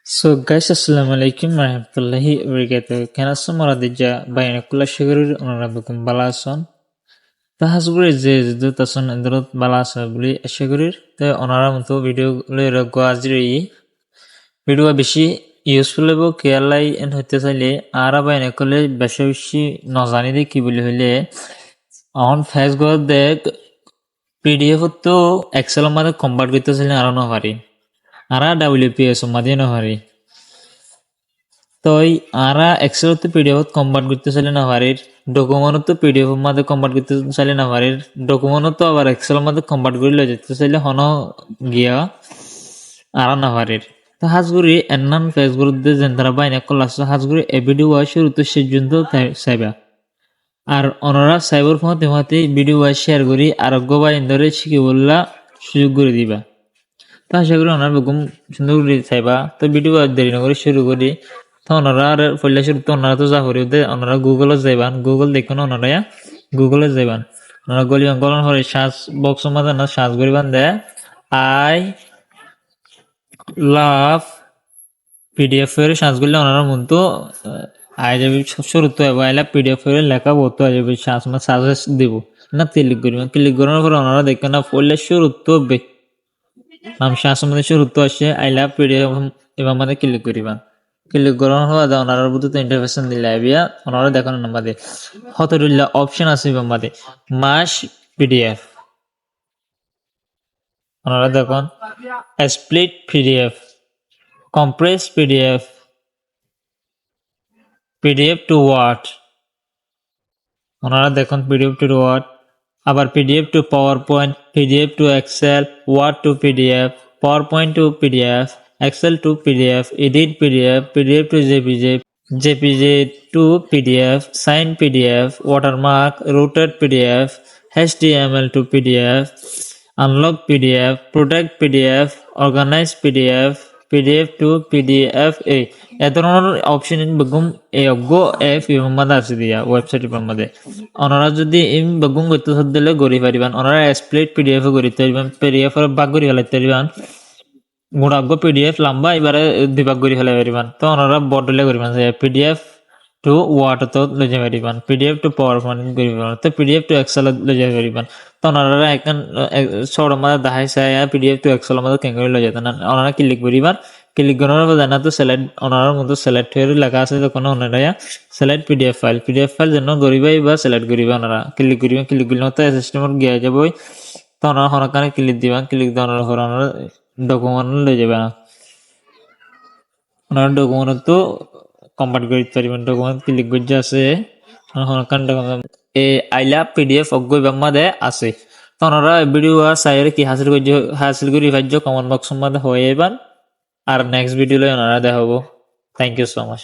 So guys, assalamualaikum warahmatullahi wabarakatuh. Kana sumara dija bayna kula shigurur onarabukum balason. Tahasguri je tason endrot balasa buli shigurur te onara mtu video le rago azri video beshi useful lebo kiyalai en hotte chaile ara bayna kule beshi nozani de ki boli hile on Facebook de PDF তো Excel মধ্যে convert করতে চাইলে আর না পারি আরা WPS মধ্যে না পারি তই আরা Excel তো PDF কনভার্ট করতে চাইলে না পারি ডকুমেন্ট তো PDF মধ্যে কনভার্ট করতে চাইলে না পারি ডকুমেন্ট তো আবার Excel মধ্যে কনভার্ট করে লই যেতে চাইলে হন গিয়া আরা না পারি তো হাজগুড়ি এননান ফেসবুক দে জেন্তারা বাইনা কলাস হাজগুড়ি এ ভিডিও শুরু তো সেজন্য চাইবা আর অনরা সাইবার ফোনতে ভিডিও শেয়ার করি আরোগ্য বা ইন্দরে শিখি বললা সুযোগ করে দিবা তো আশা করি ওনার বেগম সুন্দর করে চাইবা তো ভিডিও দেরি না করে শুরু করি তো ওনারা আর পড়লে শুরু তো ওনারা তো যা করি ওনারা গুগলে যাইবান গুগল দেখুন ওনারা গুগলে যাইবান ওনারা গলি অঙ্কন হরে সার্চ বক্স মধ্যে না সার্চ করিবান দে আই লাভ পিডিএফ এর সার্চ করলে ওনারা মন তো আই যাবে শুরু তো আই লাভ পিডিএফ এর লেখা বলতো আই যাবে সার্চ মা সাজেস্ট দিব না ক্লিক করার পর ওনারা দেখেন না পড়লে শুরু তো নাম সার্চ মধ্যে শুরু তো আসে আই লাভ পিডিএফ এবার মধ্যে ক্লিক করিবা ক্লিক করার পর ওনারা বুঝতে ইন্টারফেসন দিলে আইবিয়া ওনারা দেখেন আমাদের হতরুল্লাহ অপশন আছে এবার মধ্যে মাস পিডিএফ ওনারা দেখুন split PDF compressed PDF to Word ওনারা দেখুন PDF to Word আবার PDF to PowerPoint PDF to Excel Word to PDF PowerPoint to PDF Excel to PDF Edit PDF PDF to JPG JPG to PDF Sign PDF Watermark Routed PDF HTML to PDF Unlock PDF Protect PDF Organize PDF PDF to PDF এ ধরনের option বেগুম এগো F ইমাদা আছে দিয়া website মধ্যে ওনারা যদি ইম বেগুম করতে দিলে গরি পারিবান ওনারা স্প্লিট পিডিএফ করিতে পারিবান পিডিএফ এর ভাগ করি ফেলাইতে পারিবান গুণাগ্য পিডিএফ লম্বা এবারে দুভাগ করি ফেলাই পারিবান তো ওনারা বদলে করিবান পিডিএফ টু ওয়ার্ড তো লই যাই পারিবান পিডিএফ টু পাওয়ার পয়েন্ট করিবান তো পিডিএফ টু এক্সেল লই যাই পারিবান তো ওনারা এখন শর্ট মধ্যে দেখাই চাই পিডিএফ টু এক্সেল মধ্যে কেন করে লই যেত না ওনারা ক্লিক করিবান ক্লিক করার পর জানা তো সিলেক্ট ওনার মধ্যে সিলেক্ট হয়ে লেখা আছে তখন ওনারা সিলেক্ট পিডিএফ ফাইল যেন করিবাই বা সিলেক্ট করিবা ওনারা ক্লিক করিবা ক্লিক করলে তো সিস্টেমত গিয়ে যাব তো ওনারা হরকানে ক্লিক দিবা ক্লিক দেওয়ার পর ওনারা ডকুমেন্ট লই যাবে ওনারা ডকুমেন্ট তো কনভার্ট করতে পারবেন ডকুমেন্ট ক্লিক করে আছে হরকান ডকুমেন্ট এ আই লাভ পিডিএফ অগই মধ্যে আছে তো ওনারা ভিডিও সাইরে কি হাসিল করি ভাজ্য কমেন্ট বক্স মধ্যে হয়ে যাবেন আর নেক্সট ভিডিও ওনারা দেখাবো থ্যাংক ইউ সো মাচ